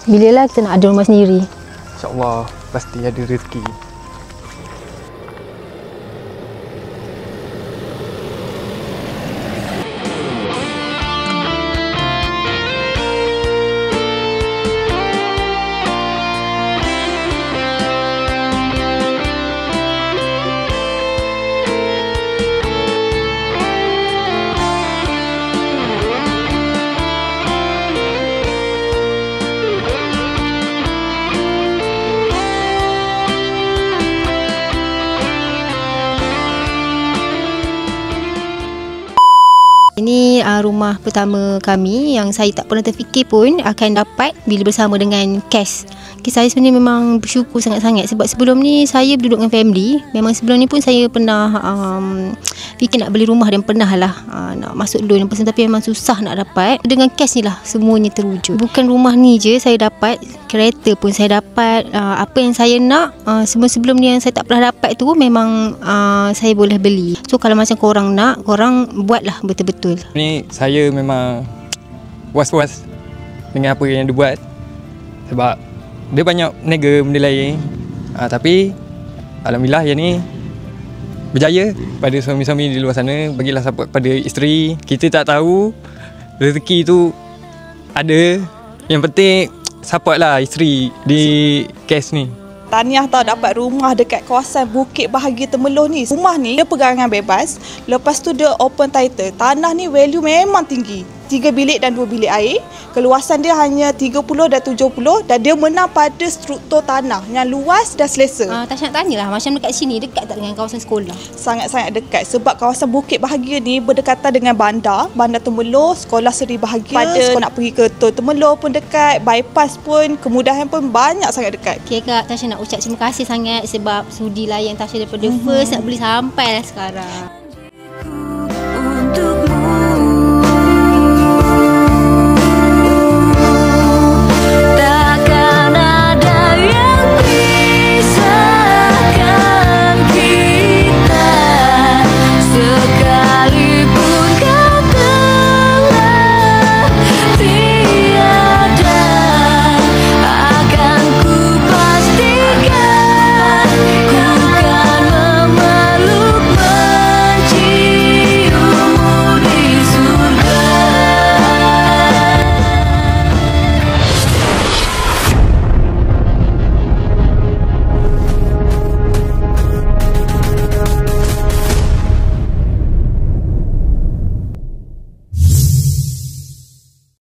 Bilalah kita nak ada rumah sendiri. InsyaAllah pasti ada rezeki. Ini rumah pertama kami yang saya tak pernah terfikir pun akan dapat bila bersama dengan KES. Saya sebenarnya memang bersyukur sangat-sangat sebab sebelum ni saya berduduk dengan family. Memang sebelum ni pun saya pernah fikir nak beli rumah dan pernah lah nak masuk loan tapi memang susah nak dapat. Dengan KES ni lah semuanya terwujud. Bukan rumah ni je saya dapat, kereta pun saya dapat. Apa yang saya nak sebelum ni yang saya tak pernah dapat tu memang saya boleh beli. So kalau macam korang nak, korang buatlah betul-betul. Ni saya memang was-was dengan apa yang dia buat sebab dia banyak nega benda lain, tapi alhamdulillah yang ni berjaya pada suami-suami di luar sana. Bagilah support pada isteri. Kita tak tahu rezeki tu ada, yang penting support lah isteri di kes ni. Tahniah tau dapat rumah dekat kawasan Bukit Bahagia Temerloh ni. Rumah ni dia pegangan bebas. Lepas tu dia open title. Tanah ni value memang tinggi. 3 bilik dan 2 bilik air. Keluasan dia hanya 30 dan 70 dan dia menang pada struktur tanah yang luas dan selesa. Tasha nak tanyalah macam dekat sini dekat tak dengan kawasan sekolah? Sangat-sangat dekat sebab kawasan Bukit Bahagia ni berdekatan dengan bandar Temerloh, Sekolah Seri Bahagia. Pada sekolah nak pergi ke Tol Temerloh pun dekat, bypass pun, kemudahan pun banyak sangat dekat. Okay Kak, Tasha nak ucap terima kasih sangat sebab sudi layan Tasha daripada first nak beli sampai lah sekarang.